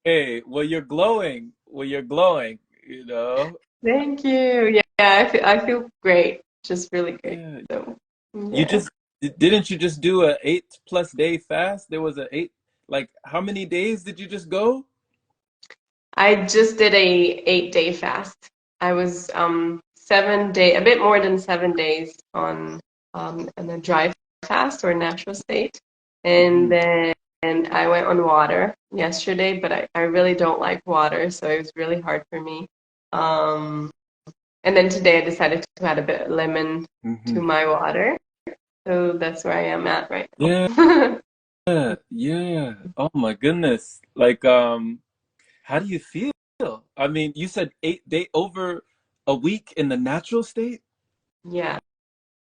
Hey, well, you're glowing. Well, you're glowing, you know? Thank you. Yeah, I feel great. Just really great. Yeah. So, You yeah. just, didn't you just do a 8+ day fast? There was a eight, like, how many days did you just go? I just did a 8-day fast. I was 7 day, a bit more than 7 days on a dry fast or natural state. And Hmm. then I went on water yesterday, but I really don't like water, so it was really hard for me. Um, and then today I decided to add a bit of lemon Hmm. to my water. So that's where I am at right Yeah, now. yeah. Oh my goodness. Like, how do you feel? I mean, you said 8 day over a week in the natural state? Yeah,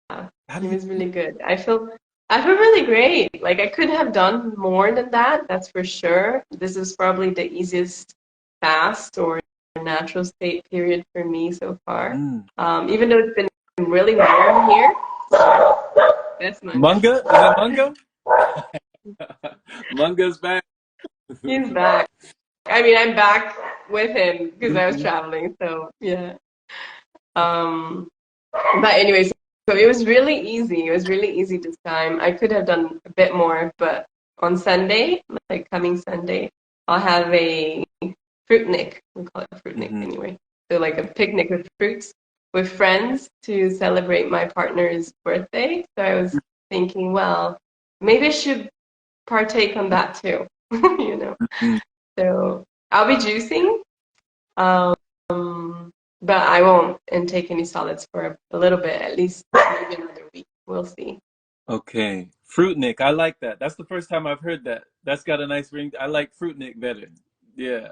How do it you was feel? really good. I feel really great. Like I could have done more than that, that's for sure. This is probably the easiest fast or natural state period for me so far. Mm. Even though it's been really warm here. That's manga. Manga? Is it manga? Manga's back. He's back. I mean, I'm back with him because I was Mhm. traveling. So yeah. Um, But anyways, so it was really easy. It was really easy this time. I could have done a bit more, but on Sunday, like coming Sunday, I'll have a fruit nick. We call it a fruit nick Mhm. anyway. So like a picnic with fruits with friends to celebrate my partner's birthday. So I was thinking, well, maybe I should partake on that too, you know. Mhm. So I'll be juicing. Um, but I won't intake any solids for a little bit, at least maybe another week. We'll see. Okay. Fruitnik. I like that. That's the first time I've heard that. That's got a nice ring. I like Fruitnik better. Yeah.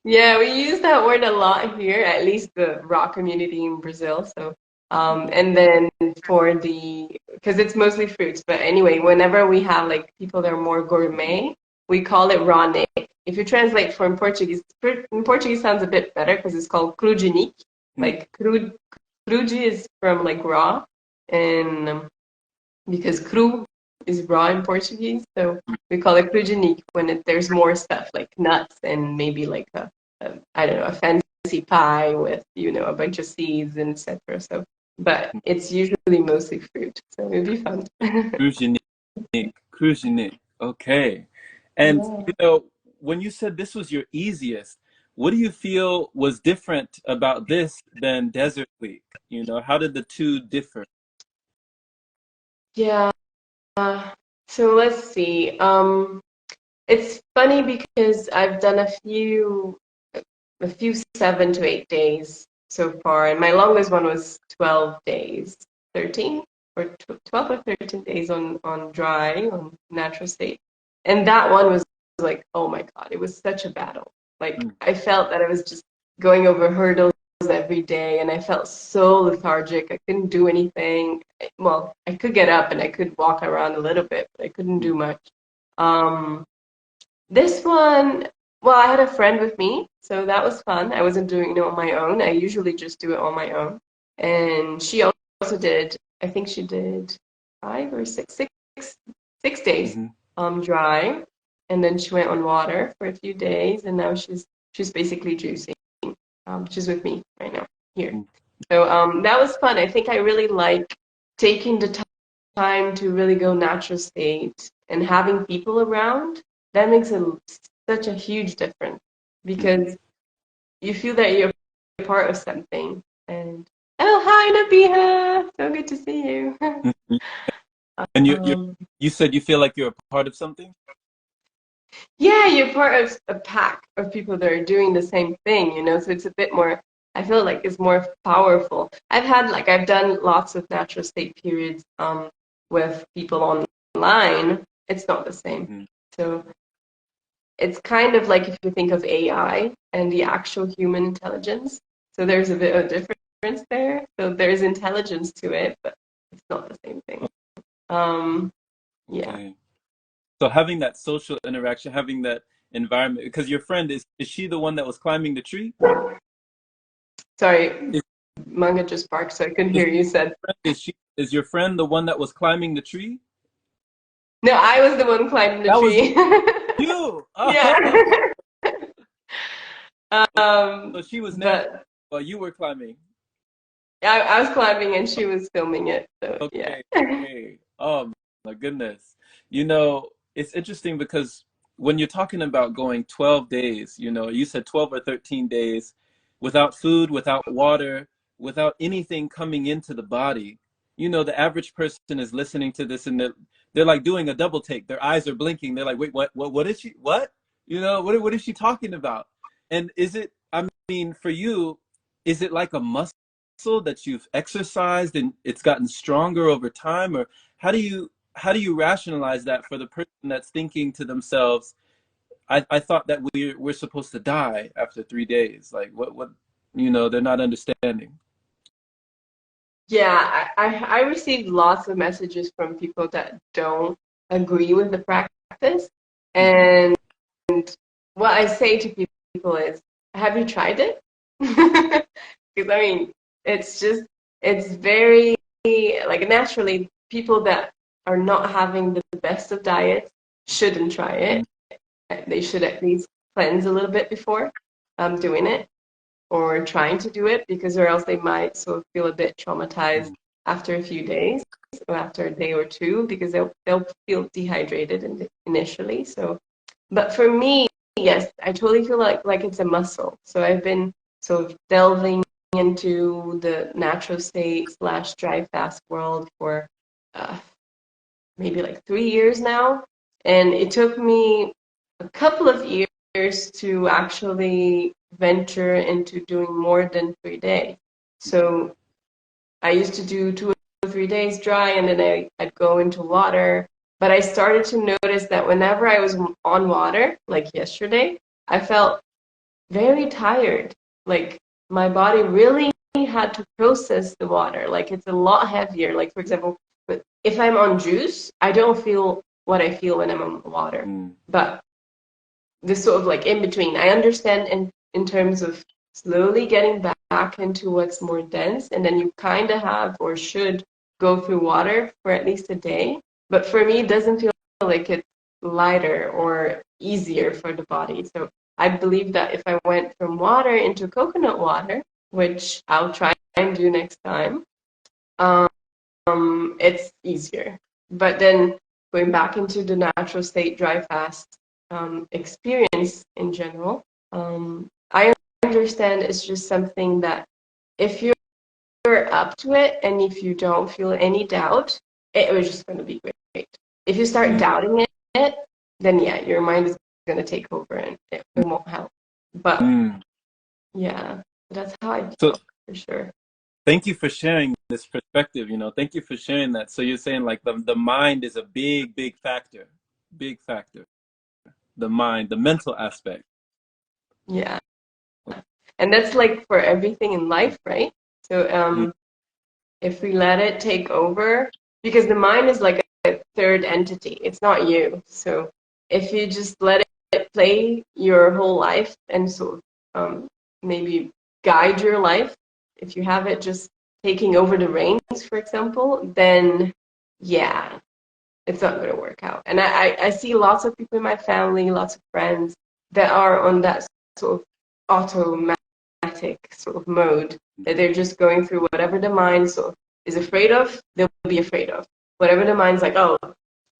Yeah, we use that word a lot here, at least the raw community in Brazil. So, and then for because it's mostly fruits, but anyway, whenever we have like people that are more gourmet, we call it raw nick. If you translate from Portuguese, in Portuguese sounds a bit better because it's called crudinic. Mm. Like crude is from like raw, and because cru is raw in Portuguese, so we call it crudinic when there's more stuff like nuts and maybe like a I don't know, a fancy pie with a bunch of seeds and etc. So, but it's usually mostly fruit, so it'd be fun. Krujinik. Krujinik. Okay. And Yeah. when you said this was your easiest, what do you feel was different about this than Desert Week? How did the two differ? Yeah. So let's see. It's funny because I've done a few 7 to 8 days so far, and my longest one was 12 days, 13 or 12 or 13 days on dry, on natural state. And that one was like, oh my God, it was such a battle. Like, Mm. I felt that I was just going over hurdles every day, and I felt so lethargic. I couldn't do anything. Well, I could get up and I could walk around a little bit, but I couldn't do much. Um, this one, well, I had a friend with me, so that was fun. I wasn't doing it on my own. I usually just do it on my own. And she also did, I think she did 5 or 6 days Mm-hmm. dry. And then she went on water for a few days, and now she's basically juicing. She's with me right now here. So that was fun. I think I really like taking the time to really go natural state and having people around. That makes such a huge difference because you feel that you're part of something. And oh, hi, Nabiha! So good to see you. Mm-hmm. And Um, you said you feel like you're a part of something? yeah, you're part of a pack of people that are doing the same thing. So it's a bit more, I feel like it's more powerful. I've done lots of natural state periods with people online. It's not the same. Mm-hmm. So it's kind of like if you think of AI and the actual human intelligence. So there's a bit of difference there. So there's intelligence to it, but it's not the same thing. Um, yeah. Okay. So having that social interaction, having that environment, because your friend is she the one that was climbing the tree? Sorry, Is, manga just barked, so I couldn't is hear you said. is your friend the one that was climbing the tree? No, I was the one climbing the That was tree. you. Yeah. Oh, So she was narrating But while you were climbing. I was climbing and she was filming it. So yeah. Okay. Okay. Oh my goodness. You know, it's interesting because when you're talking about going 12 days, you know, you said 12 or 13 days without food, without water, without anything coming into the body. You know, the average person is listening to this and they're like doing a double take. Their eyes are blinking. They're like, wait, what is she, what? You know, what is she talking about? And is it, I mean, for you, is it like a muscle that you've exercised and it's gotten stronger over time, or how do you rationalize that for the person that's thinking to themselves, I thought that we're supposed to die after 3 days, like what you know, they're not understanding. Yeah, I received lots of messages from people that don't agree with the practice. Hmm. And what I say to people is, have you tried it? Because I mean, it's just, it's very, like naturally, people that are not having the best of diets shouldn't try it. They should at least cleanse a little bit before doing it or trying to do it, because or else they might sort of feel a bit traumatized after a few days or after a day or two, because they'll feel dehydrated initially. So, but for me, yes, I totally feel like it's a muscle. So I've been sort of delving into the natural state slash dry fast world for uh, maybe like 3 years now. And it took me a couple of years to actually venture into doing more than 3 days. So I used to do 2 or 3 days dry and then I'd go into water. But I started to notice that whenever I was on water, like yesterday, I felt very tired. Like my body really had to process the water. Like it's a lot heavier. Like for example, if I'm on juice, I don't feel what I feel when I'm on water. Mm. But this sort of like in between, I understand in terms of slowly getting back into what's more dense, and then you kind of have or should go through water for at least a day. But for me, it doesn't feel like it's lighter or easier for the body. So I believe that if I went from water into coconut water, which I'll try and do next time, um, it's easier. But then going back into the natural state dry fast experience in general, I understand it's just something that if you're up to it and if you don't feel any doubt, it was just going to be great. If you start Mm. doubting it, then yeah, your mind is going to take over and it won't help. But Mm. yeah, that's how I So feel for sure. thank you for sharing this perspective, you know, thank you for sharing that. So you're saying like the mind is a big factor, big factor, the mind, the mental aspect. Yeah. And that's like for everything in life, right? So Mm. if we let it take over, because the mind is like a third entity, it's not you. So if you just let it play your whole life and sort of maybe guide your life, if you have it just taking over the reins, for example, then yeah, it's not going to work out. And I see lots of people in my family, lots of friends that are on that sort of automatic sort of mode, that they're just going through whatever the mind sort of is afraid of, they'll be afraid of. Whatever the mind's like, oh,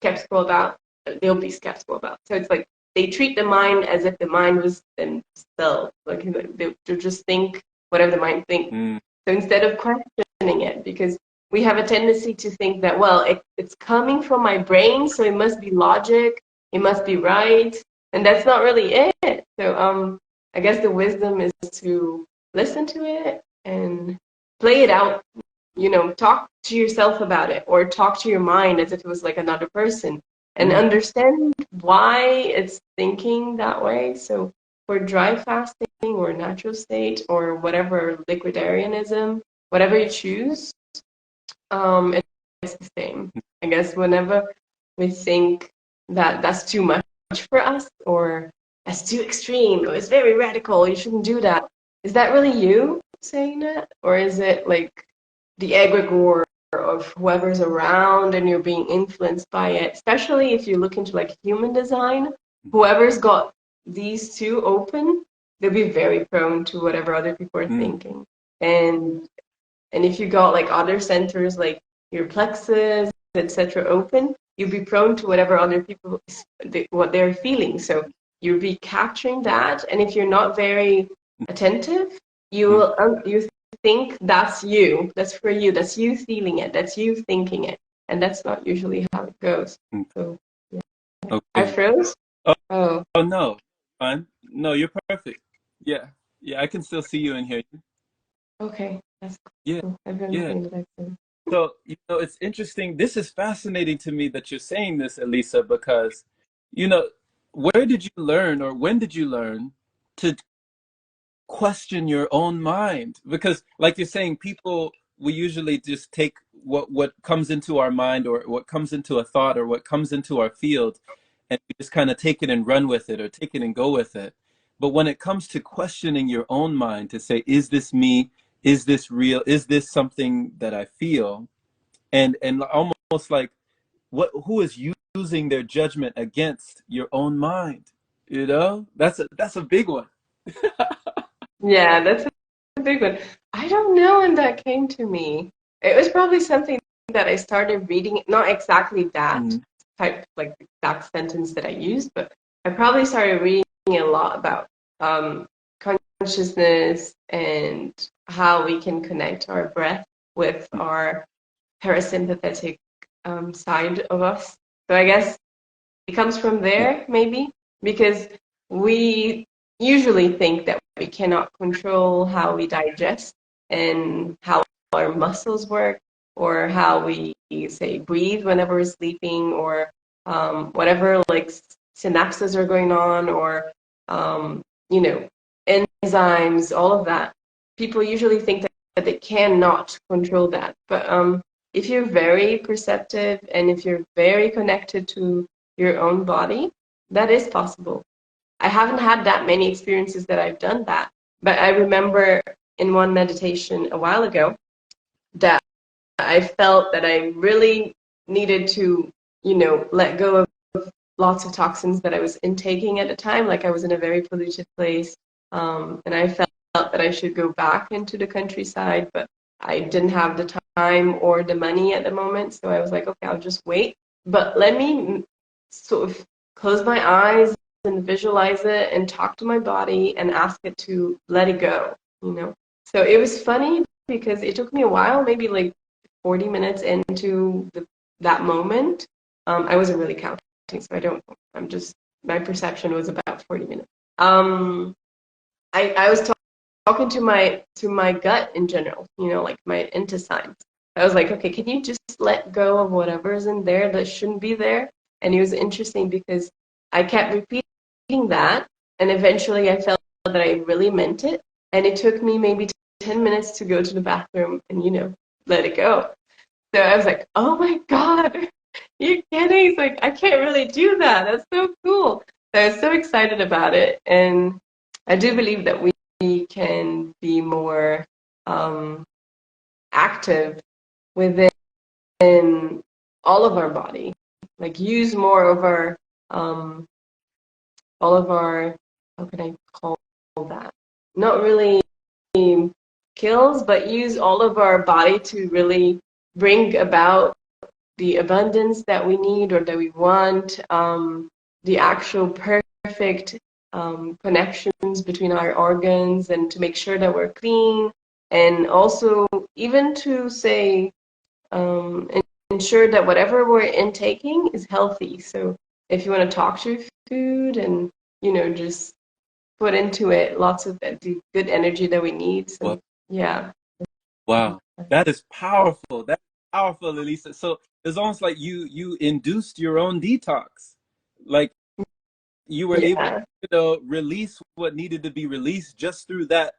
skeptical about, they'll be skeptical about. So it's like they treat the mind as if the mind was themselves. Like they just think whatever the mind thinks. Mm. So instead of questioning it, because we have a tendency to think that, well, it's coming from my brain, so it must be logic, it must be right, and that's not really it. So I guess the wisdom is to listen to it and play it out. You know, talk to yourself about it, or talk to your mind as if it was like another person, and Mm. understand why it's thinking that way. So for dry fasting or natural state or whatever liquidarianism, whatever you choose, it's the same. I guess whenever we think that that's too much for us, or that's too extreme, or it's very radical, you shouldn't do that. Is that really you saying that? Or is it like the egregore of whoever's around and you're being influenced by it? Especially if you look into like human design, whoever's got these two open, they'll be very prone to whatever other people are thinking. And if you got like other centers like your plexus, etc., open, you'll be prone to whatever other people what they're feeling. So you'll be capturing that, and if you're not very attentive, you will you think that's you, that's for you, that's you feeling it, that's you thinking it, and that's not usually how it goes. So yeah. I Okay. froze. Oh, Oh, oh no, fine. No, you're perfect. Yeah, yeah, I can still see you and hear you. okay, that's Yeah, cool. I've been yeah. looking at that. So, it's interesting. This is fascinating to me that you're saying this, Elisa, because, you know, where did you learn or when did you learn to question your own mind? Because, like you're saying, people, we usually just take what comes into our mind or what comes into a thought or what comes into our field, and we just kind of take it and run with it or take it and go with it. But when it comes to questioning your own mind to say, is this me? Is this real? Is this something that I feel? And almost like, who is using their judgment against your own mind? That's a big one. Yeah, that's a big one. I don't know when that came to me. It was probably something that I started reading, not exactly that Mhm. type, like exact sentence that I used, but I probably started reading a lot about um, consciousness and how we can connect our breath with our parasympathetic side of us. So I guess it comes from Yeah. there, maybe, because we usually think that we cannot control how we digest and how our muscles work, or how we, say, breathe whenever we're sleeping, or whatever like synapses are going on, or um, you know, enzymes, all of that. People usually think that they cannot control that, but if you're very perceptive and if you're very connected to your own body, that is possible. I haven't had that many experiences that I've done that, but I remember in one meditation a while ago that I felt that I really needed to, let go of lots of toxins that I was intaking at the time. Like I was in a very polluted place, and I felt that I should go back into the countryside, but I didn't have the time or the money at the moment. So I was like, okay, I'll just wait. But let me sort of close my eyes and visualize it and talk to my body and ask it to let it go. So it was funny because it took me a while, maybe like 40 minutes into that moment. I wasn't really counting, so I don't know. My perception was about 40 minutes. I was talking to my gut in general, like my intestines. I was like, okay, can you just let go of whatever's in there that shouldn't be there? And it was interesting because I kept repeating that, and eventually I felt that I really meant it. And it took me maybe 10 minutes to go to the bathroom and, let it go. So I was like, oh my God, you're kidding. It's like, I can't really do that. That's so cool. So I was so excited about it. And I do believe that we can be more um, active within all of our body, like use more of um, all of our, how can I call that? Not really skills, but use all of our body to really bring about the abundance that we need or that we want, the actual perfect connections between our organs, and to make sure that we're clean, and also even to say, um, ensure that whatever we're intaking is healthy. So if you want to talk to your food and, just put into it lots of the good energy that we need. Well, So yeah. wow, that is powerful. That's powerful, Elisa. So it's almost like you induced your own detox. Like you were able Yeah. to, release what needed to be released just through that,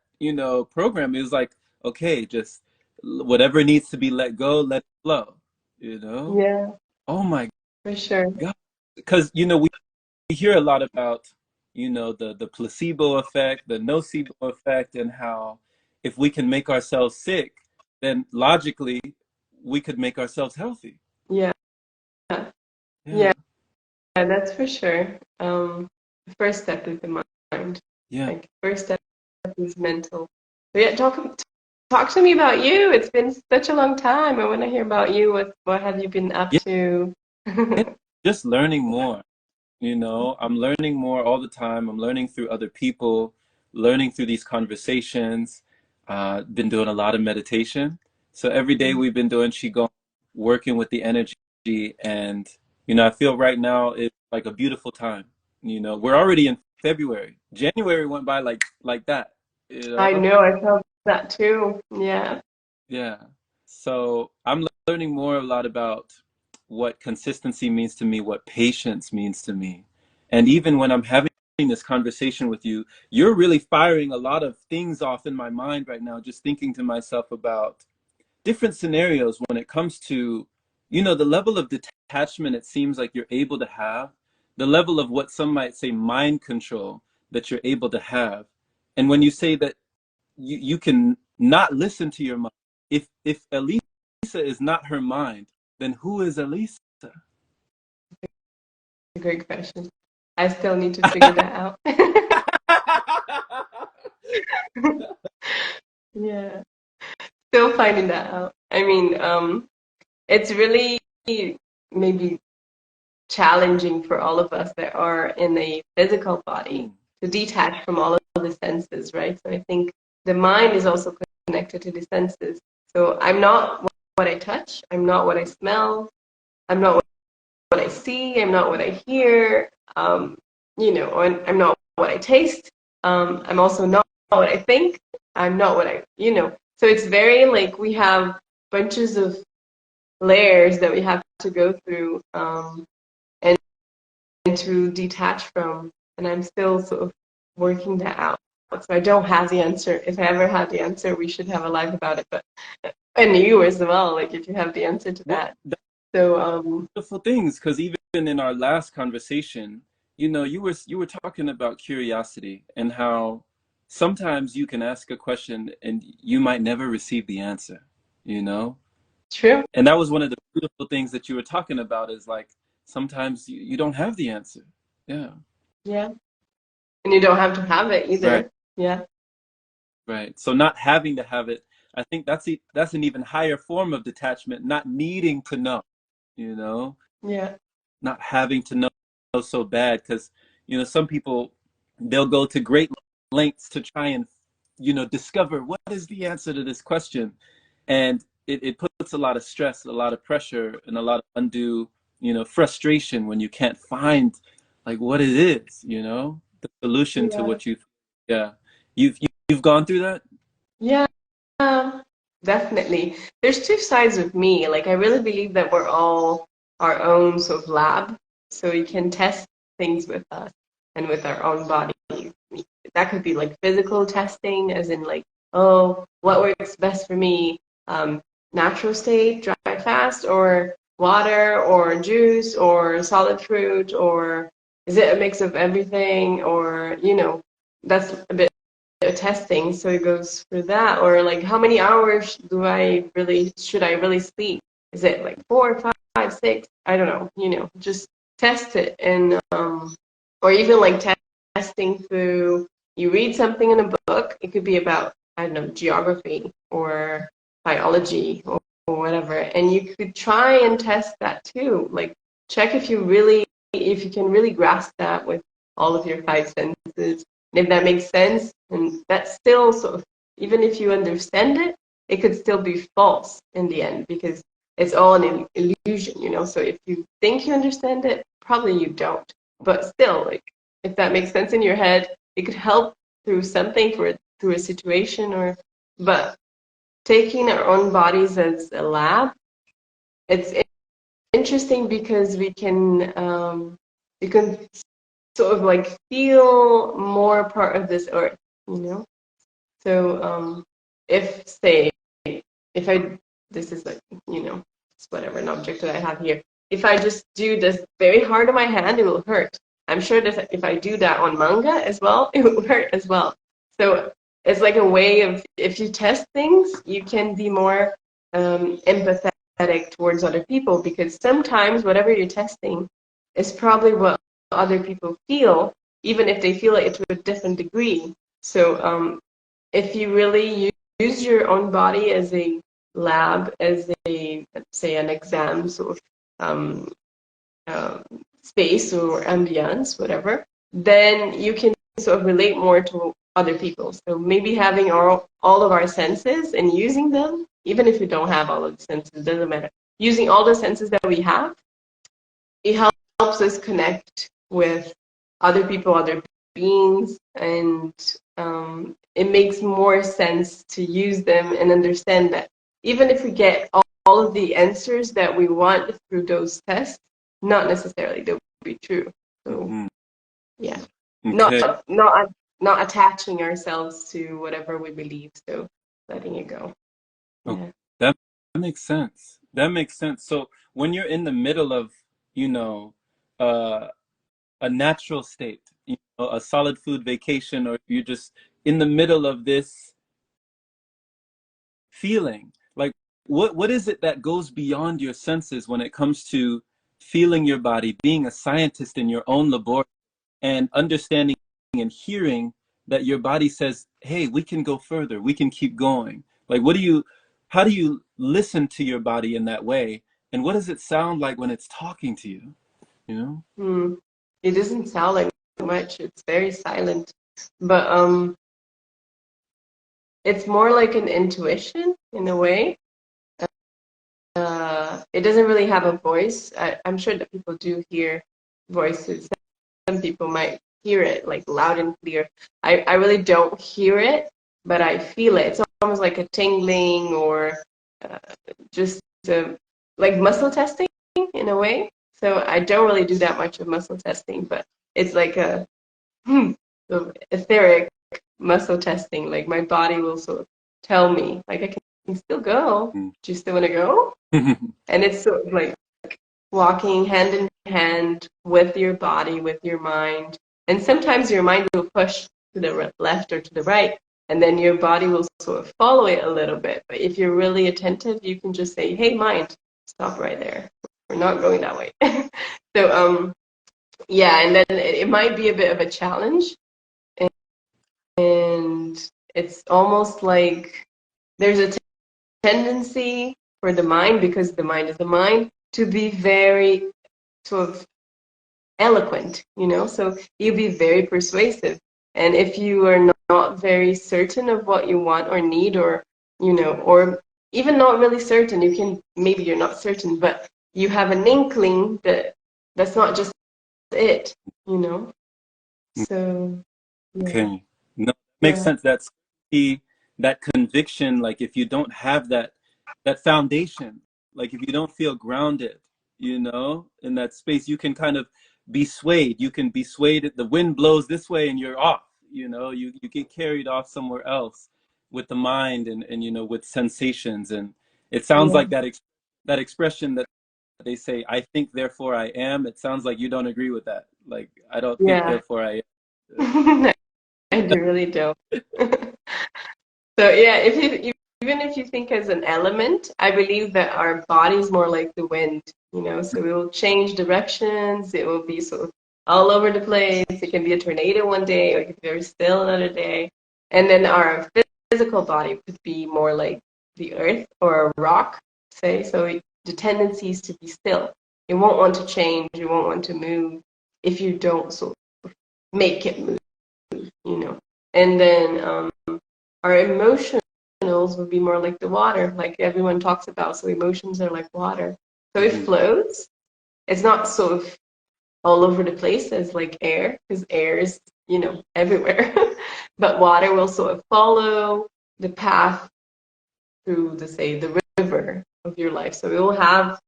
program. It was like, okay, just whatever needs to be let go, let it flow, you know? Yeah, Oh my for sure. God. Because, we hear a lot about, the placebo effect, the nocebo effect, and how if we can make ourselves sick, then logically we could make ourselves healthy. Yeah. Yeah. Yeah, that's for sure. The first step is the mind. Yeah. Like first step is mental. So yeah, talk to me about you. It's been such a long time. I want to hear about you. What have you been up Yeah. to? Just learning more. You know, I'm learning more all the time. I'm learning through other people, learning through these conversations. Been doing a lot of meditation. So every day we've been doing Qigong, working with the energy. And, you know, I feel right now it's like a beautiful time. You know, we're already in February. January went by like that, you I know? know, I felt that too. Yeah. Yeah. So I'm learning more a lot about what consistency means to me, what patience means to me. And even when I'm having this conversation with you, you're really firing a lot of things off in my mind right now, just thinking to myself about different scenarios when it comes to, you know, the level of detachment it seems like you're able to have, the level of what some might say mind control that you're able to have. And when you say that you can not listen to your mind. If Elisa is not her mind, then who is Elisa? A great question. I still need to figure that out. Yeah. Still finding that out. I mean, it's really maybe challenging for all of us that are in a physical body Mm, to detach from all of the senses, right? So I think the mind is also connected to the senses. So I'm not what I touch, I'm not what I smell, I'm not what I see, I'm not what I hear, or I'm not what I taste. I'm also not what I think, I'm not what So it's very like we have bunches of layers that we have to go through. And to detach from. And I'm still sort of working that out. So I don't have the answer. If I ever had the answer, we should have a live about it. But and you as well, like if you have the answer to well, that. that's So beautiful things, because even in our last conversation, you know, you were talking about curiosity and how sometimes you can ask a question and you might never receive the answer, you know? true. And that was one of the beautiful things that you were talking about is like sometimes you don't have the answer. Yeah. Yeah. And you don't have to have it Right. either. Yeah. Right. So not having to have it, I think that's an even higher form of detachment, not needing to know, you know, Yeah. not having to know so bad because, you know, some people they'll go to great lengths to try and, you know, discover what is the answer to this question. And it puts a lot of stress, a lot of pressure, and a lot of undue, you know, frustration when you can't find like what it is, you know, the solution to Yeah. what yeah. You've gone through that? Yeah. Definitely. There's two sides of me. Like I really believe that we're all our own sort of lab. So we can test things with us and with our own body. That could be like physical testing, as in like, oh, what works best for me? Natural state, dry fast, or water, or juice, or solid fruit, or is it a mix of everything? Or, that's a bit of testing. So it goes for that. Or like, how many hours should I really sleep? Is it like 4, 5, 6? I don't know, just test it. And, or even like testing through, you read something in a book, it could be about, I don't know, geography or biology or whatever, and you could try and test that too. Like check if you can really grasp that with all of your five senses, and if that makes sense. And that's still sort of, even if you understand it, it could still be false in the end because it's all an illusion. So if you think you understand it, probably you don't. But still, like if that makes sense in your head, it could help through something through a situation. But taking our own bodies as a lab, it's interesting because we can sort of like feel more part of this earth, you know. So if say if I this is like it's whatever an object that I have here. If I just do this very hard on my hand, it will hurt. I'm sure that if I do that on manga as well, it will hurt as well. So it's like a way of, if you test things, you can be more empathetic towards other people, because sometimes whatever you're testing is probably what other people feel, even if they feel it to a different degree. So if you really use your own body as a lab, as a, let's say, an exam sort of um, uh, space or ambience, whatever, then you can sort of relate more to other people. So maybe having all of our senses and using them, even if you don't have all of the senses, doesn't matter. Using all the senses that we have, it helps us connect with other people, other beings, and it makes more sense to use them and understand that even if we get all of the answers that we want through those tests, not necessarily they'll be true. So Mm-hmm. yeah, Okay. not attaching ourselves to whatever we believe. So letting it go. Okay. Yeah. That makes sense. That makes sense. So when you're in the middle of, you know, uh, a natural state, you know, a solid food vacation, or you're just in the middle of this feeling, like what is it that goes beyond your senses when it comes to feeling your body, being a scientist in your own laboratory, and understanding and hearing that your body says, hey, we can go further, we can keep going? Like, how do you listen to your body in that way, and what does it sound like when it's talking to you, you know? It doesn't sound like much. It's very silent, but it's more like an intuition in a way. It doesn't really have a voice. I'm sure that people do hear voices. Some people might hear it like loud and clear. I really don't hear it, but I feel it. It's almost like a tingling or uh, just like muscle testing in a way. So I don't really do that much of muscle testing, but it's like a etheric muscle testing. Like my body will sort of tell me, like I can still go. Do you still want to go? And it's sort of like walking hand in hand with your body, with your mind. And sometimes your mind will push to the left or to the right, and then your body will sort of follow it a little bit. But if you're really attentive, you can just say, hey, mind, stop right there. We're not going that way. So, yeah, and then it might be a bit of a challenge. And it's almost like there's a tendency for the mind, because the mind is the mind, to be very sort of eloquent, so you'll be very persuasive. And if you are not very certain of what you want or need, or even not really certain, maybe you're not certain, but you have an inkling that that's not just it. So, yeah. Okay. No, makes Yeah. sense. That's key, that conviction. Like if you don't have that foundation, like if you don't feel grounded, in that space, you can kind of be swayed. You can be swayed. The wind blows this way and you're off. You get carried off somewhere else with the mind and with sensations. And it sounds Yeah. like that expression that they say, I think, therefore I am. It sounds like you don't agree with that. Like, I don't think, Yeah. therefore I am. I do really don't. So yeah, even if you think as an element, I believe that our body's more like the wind. So it will change directions. It will be sort of all over the place. It can be a tornado one day, or it can be very still another day. And then our physical body could be more like the earth or a rock, say. So the tendency is to be still. It won't want to change. It won't want to move if you don't sort of make it move. And then our emotionals would be more like the water, like everyone talks about. So emotions are like water. So it Mhm. flows. It's not sort of all over the place as like air, because air is, everywhere. But water will sort of follow the path through the river of your life. So it will have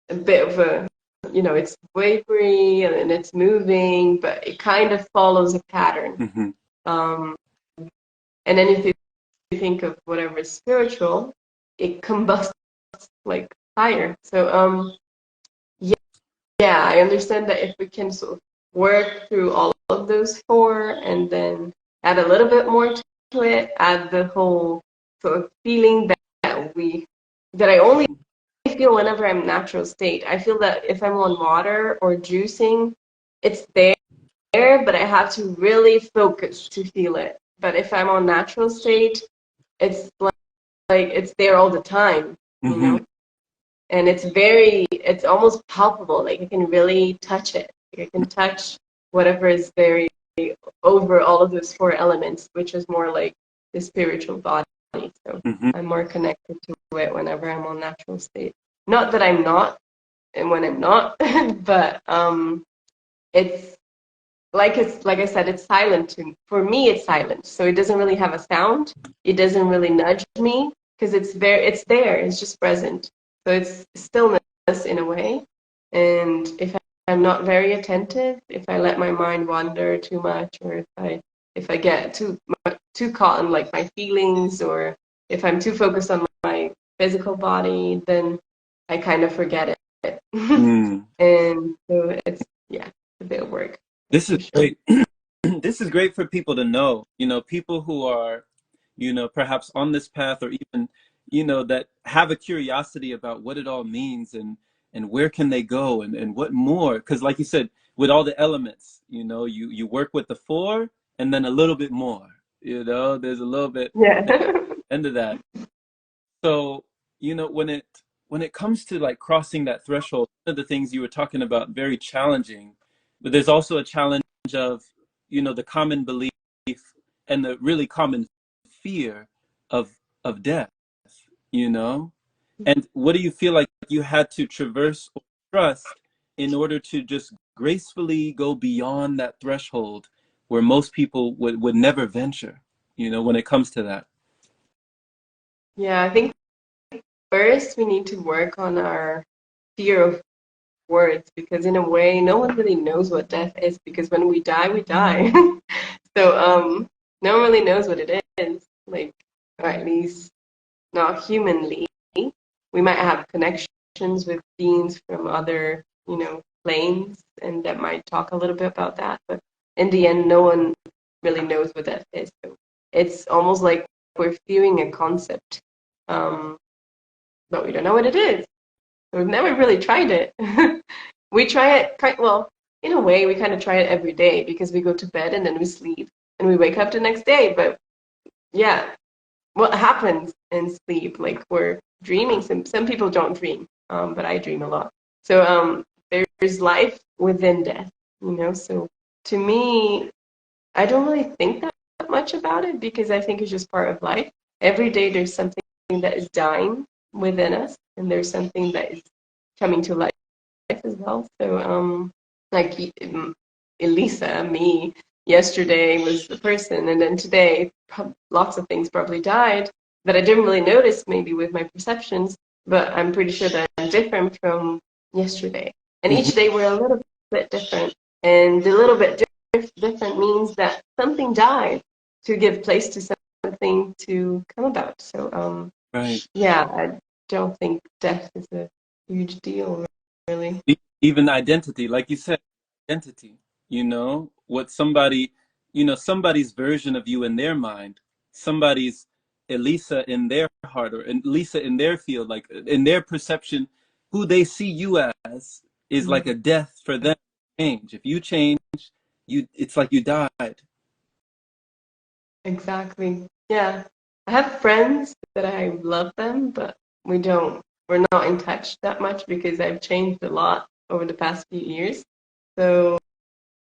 a bit of it's wavery and it's moving, but it kind of follows a pattern. Mhm. Um, and then if you think of whatever is spiritual, it combusts like fire. So yeah, yeah, I understand that if we can sort of work through all of those four and then add a little bit more to it, add the whole sort of feeling that I only feel whenever I'm natural state. I feel that if I'm on water or juicing, it's there but I have to really focus to feel it. But if I'm on natural state, it's like it's there all the time, you Mm-hmm. know? And it's almost palpable. Like I can really touch it. I can touch whatever is very over all of those four elements, which is more like the spiritual body. So Mm-hmm. I'm more connected to it whenever I'm on natural state. Not that I'm not, and when I'm not, but it's like I said, it's silent for me. It's silent, so it doesn't really have a sound. It doesn't really nudge me because it's there. It's just present. So it's stillness in a way. And if I'm not very attentive, if I let my mind wander too much, or if I get too caught in like my feelings, or if I'm too focused on my physical body, then I kind of forget it. Mm. And so it's yeah, a bit of work. This is For sure. great. This is great for people to know, people who are, perhaps on this path, or even, that have a curiosity about what it all means, and where can they go, and what more. Because like you said, with all the elements, you work with the four and then a little bit more, there's a little bit Yeah. at the end of that. So, when it comes to like crossing that threshold, one of the things you were talking about, very challenging, but there's also a challenge of, the common belief and the really common fear of death, you know? And what do you feel like you had to traverse or trust in order to just gracefully go beyond that threshold where most people would never venture, when it comes to that? Yeah, I think first we need to work on our fear of words because in a way no one really knows what death is because when we die, we die. So no one really knows what it is, like, or at least not humanly. We might have connections with beings from other, planes, and that might talk a little bit about that. But in the end, no one really knows what that is. So it's almost like we're fearing a concept, um, but we don't know what it is. So we've never really tried it. We try it, well, in a way, we kind of try it every day because we go to bed and then we sleep and we wake up the next day. But yeah, what happens in sleep? Like we're dreaming. Some people don't dream, but I dream a lot. So there's life within death, So to me, I don't really think that much about it because I think it's just part of life. Every day there's something that is dying within us, and there's something that is coming to life as well. So like Elisa, me, yesterday was the person, and then today lots of things probably died that I didn't really notice maybe with my perceptions, but I'm pretty sure that I'm different from yesterday. And Hmm. each day we're a little bit different, and the little bit different means that something died to give place to something to come about. So Right. yeah, I don't think death is a huge deal, really. Even identity, like you said, identity, what somebody, somebody's version of you in their mind, somebody's Elisa in their heart, or Elisa in their field, like in their perception, who they see you as is like a death for them. Change. If you change, it's like you died. Exactly. Yeah. I have friends that I love them, but we're not in touch that much because I've changed a lot over the past few years. So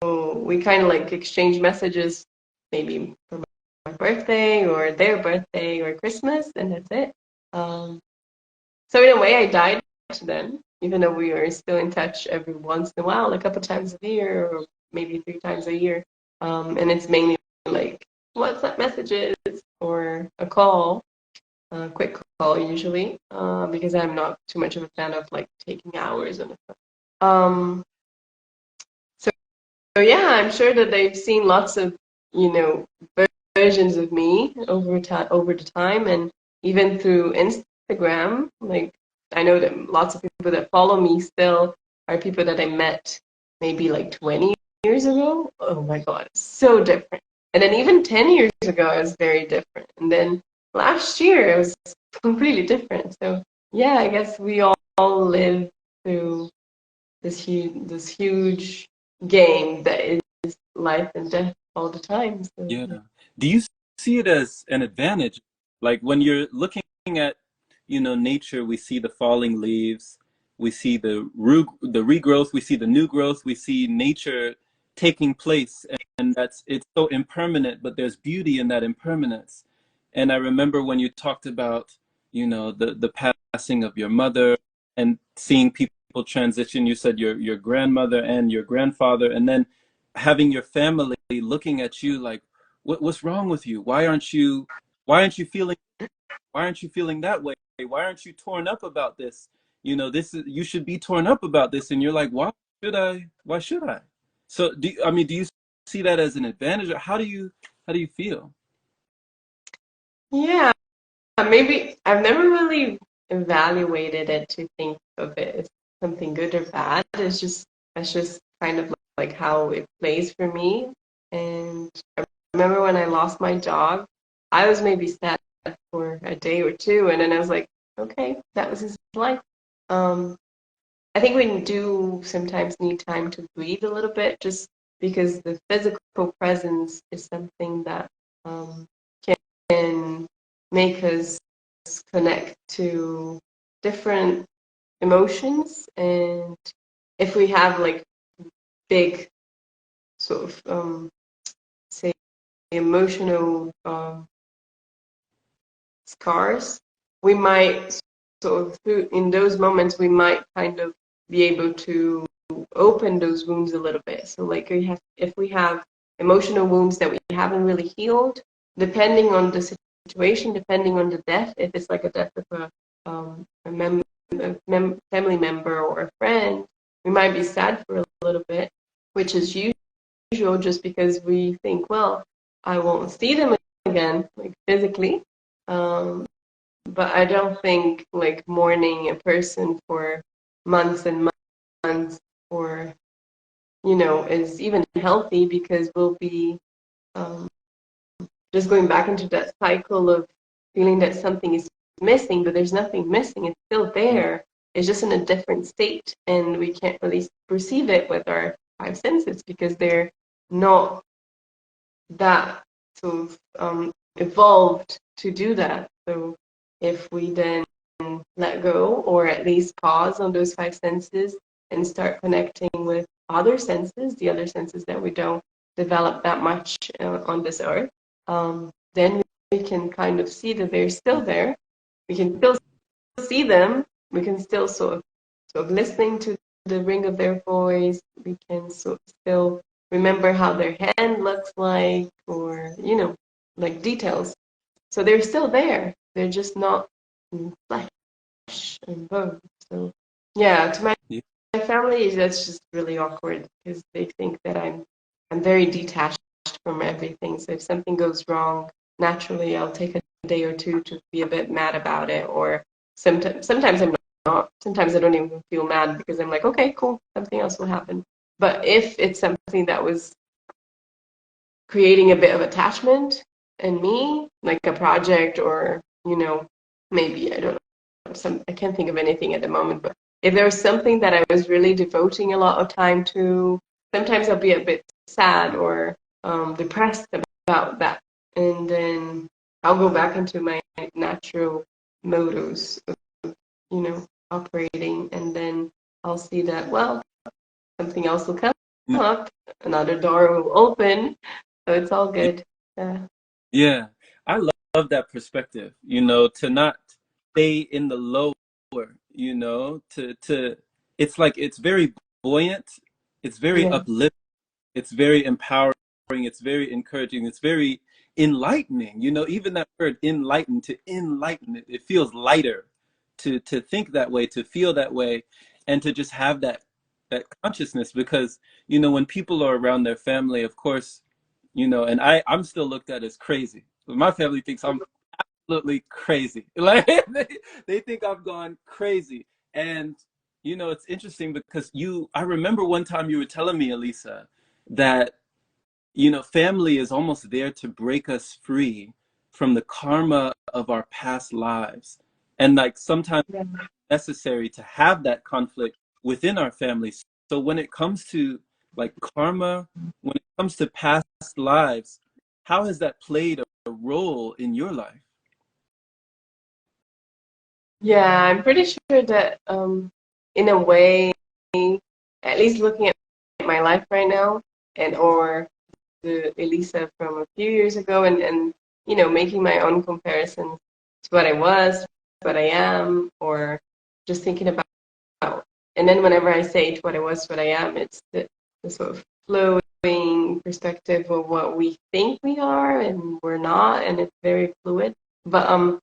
we kind of like exchange messages maybe for my birthday or their birthday or Christmas, and that's it. Um, so in a way, I died to them, even though we are still in touch every once in a while, a couple times a year or maybe 3 times a year. And it's mainly like WhatsApp messages or a call, a quick call usually, because I'm not too much of a fan of like taking hours on the phone. Um, so, so yeah, I'm sure that they've seen lots of, you know, versions of me over the time, and even through Instagram. Like I know that lots of people that follow me still are people that I met maybe like 20 years ago. Oh my God, it's so different. And then even 10 years ago, it was very different. And then last year, it was completely different. So yeah, I guess we all live through this huge game that is life and death all the time. So Yeah. Do you see it as an advantage? Like when you're looking at, nature, we see the falling leaves, we see the regrowth, we see the new growth, we see nature taking place, and it's so impermanent, but there's beauty in that impermanence. And I remember when you talked about, the passing of your mother and seeing people transition, you said your grandmother and your grandfather, and then having your family looking at you like, what's wrong with you? Why aren't you feeling that way? Why aren't you torn up about this? You should be torn up about this. And you're like, why should I? So do you see that as an advantage, or how do you feel? yeah, maybe I've never really evaluated it to think of it as something good or bad. It's just kind of like how it plays for me. And I remember when I lost my dog, I was maybe sad for a day or two, and then I was like, okay, that was his life. Um, I think we do sometimes need time to breathe a little bit, just because the physical presence is something that um, can make us connect to different emotions. And if we have like big sort of say emotional scars, we might sort of in those moments we might kind of be able to open those wounds a little bit. So like if we have emotional wounds that we haven't really healed, depending on the situation, depending on the death, if it's like a death of a family member or a friend, we might be sad for a little bit, which is usual just because we think, well, I won't see them again, like physically. Um, but I don't think like mourning a person for months and months or is even healthy, because we'll be um, just going back into that cycle of feeling that something is missing, but there's nothing missing. It's still there. It's just in a different state, and we can't really perceive it with our five senses because they're not that sort of evolved to do that. So if we then let go, or at least pause on those five senses and start connecting with other senses, the other senses that we don't develop that much on this earth, then we can kind of see that they're still there. We can still see them. We can still sort of listening to the ring of their voice. We can sort of still remember how their hand looks like, or like details. So they're still there. They're just not in flesh and bone. So yeah, to my family, that's just really awkward because they think that I'm very detached from everything. So if something goes wrong, naturally I'll take a day or two to be a bit mad about it, or sometimes I'm not. Sometimes I don't even feel mad because I'm like, okay, cool, something else will happen. But if it's something that was creating a bit of attachment in me, like a project, or maybe I don't know, I can't think of anything at the moment, but if there was something that I was really devoting a lot of time to, sometimes I'll be a bit sad or depressed about that, and then I'll go back into my natural modus of operating, and then I'll see that, well, something else will come up, another door will open, so it's all good. Yeah. Yeah, I love that perspective, to not stay in the lower, it's like it's very buoyant, it's very Yeah. uplifting, it's very empowering, it's very encouraging, it's very enlightening, even that word enlighten, to enlighten it, it feels lighter to think that way, to feel that way, and to just have that consciousness, because when people are around their family, of course, and I'm still looked at as crazy. My family thinks I'm absolutely crazy. Like they think I've gone crazy. And it's interesting because I remember one time you were telling me, Elisa, that family is almost there to break us free from the karma of our past lives. And like sometimes Yeah. it's necessary to have that conflict within our families. So when it comes to like karma, when it comes to past lives, how has that played a role in your life? Yeah, I'm pretty sure that in a way, at least looking at my life right now, and or the Elisa from a few years ago, and you know, making my own comparisons to what I was, what I am, or just thinking about. And then whenever I say to what I was, what I am, it's the sort of flowing perspective of what we think we are and we're not, and it's very fluid. But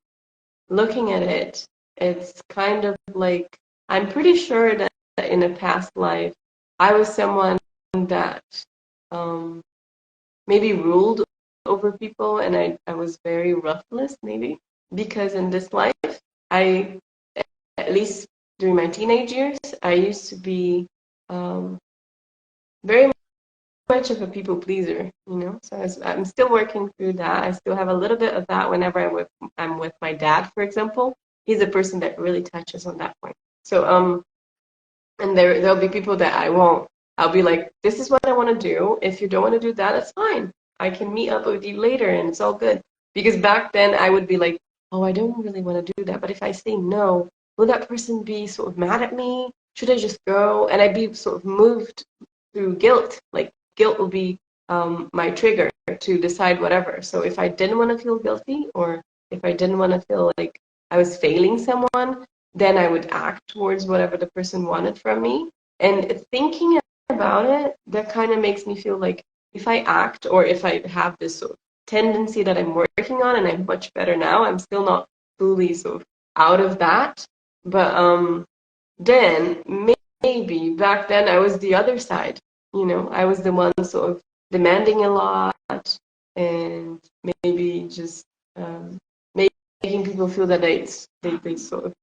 looking at it, it's kind of like I'm pretty sure that in a past life, I was someone that um, maybe ruled over people, and I was very ruthless, maybe, because in this life, I, at least during my teenage years, I used to be um, very much of a people pleaser, you know. So I'm still working through that. I still have a little bit of that whenever I'm with my dad, for example. He's a person that really touches on that point. So and there'll be people that I won't. I'll be like, this is what I want to do. If you don't want to do that, that's fine. I can meet up with you later, and it's all good. Because back then I would be like, oh, I don't really want to do that. But if I say no, will that person be sort of mad at me? Should I just go? And I'd be sort of moved through guilt. Like guilt will be my trigger to decide whatever. So if I didn't want to feel guilty, or if I didn't want to feel like I was failing someone, then I would act towards whatever the person wanted from me. And thinking about it, that kind of makes me feel like if I act, or if I have this sort of tendency that I'm working on, and I'm much better now, I'm still not fully sort of out of that. But then maybe back then I was the other side. You know, I was the one sort of demanding a lot, and maybe just making people feel that they sort of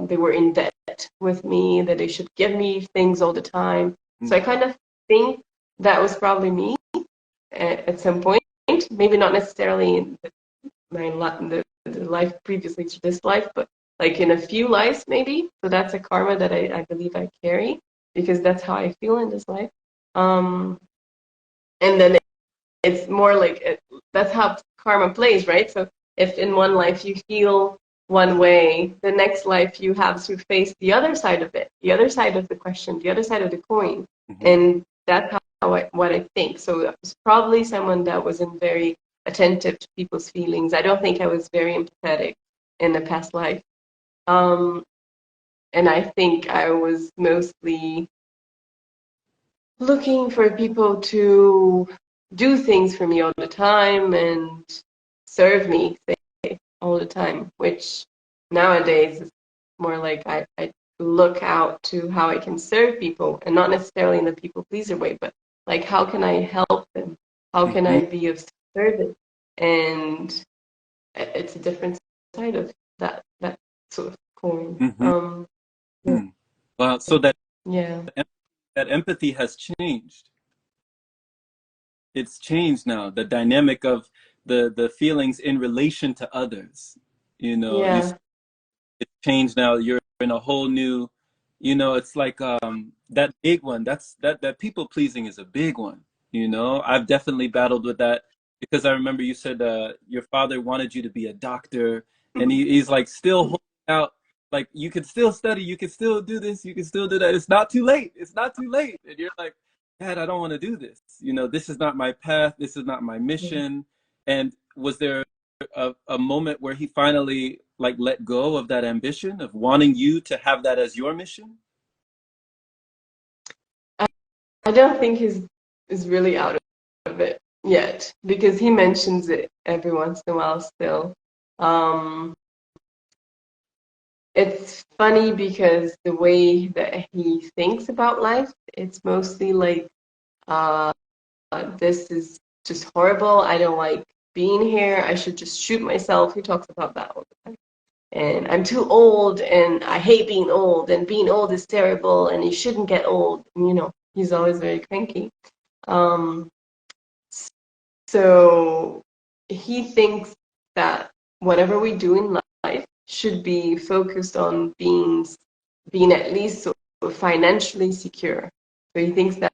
they were in debt with me, that they should give me things all the time. So I kind of think that was probably me at some point. Maybe not necessarily in the life previously to this life, but like in a few lives maybe. So that's a karma that I believe I carry, because that's how I feel in this life. Um, and then it's more like that's how karma plays, right? So if in one life you feel one way, the next life you have to face the other side of it, the other side of the question, the other side of the coin. Mm-hmm. And that's what I think. So I was probably someone that wasn't very attentive to people's feelings. I don't think I was very empathetic in the past life. Um, and I think I was mostly looking for people to do things for me all the time and serve me, say, all the time, which nowadays is more like I look out to how I can serve people, and not necessarily in the people pleaser way, but like how can I help them? How can Mm-hmm. I be of service? And it's a different side of that sort of coin. Mm-hmm. Yeah. Wow. So that Yeah. that empathy has changed. It's changed now. The dynamic of the feelings in relation to others. You know, Yeah. it's changed now. You're in a whole new, you know, it's like that big one. That people pleasing is a big one. You know, I've definitely battled with that, because I remember you said your father wanted you to be a doctor, and he's like still holding out, like you can still study, you can still do this, you can still do that. It's not too late. It's not too late. And you're like, Dad, I don't want to do this. You know, this is not my path. This is not my mission. And was there a moment where he finally like let go of that ambition of wanting you to have that as your mission? I don't think he's is really out of it yet, because he mentions it every once in a while still. Um, it's funny because the way that he thinks about life, it's mostly like, uh, this is just horrible. I don't like being here. I should just shoot myself. He talks about that all the time. And I'm too old, and I hate being old is terrible, and you shouldn't get old. And, you know, he's always very cranky. Um, So he thinks that whatever we do in life should be focused on being at least sort of financially secure. So he thinks that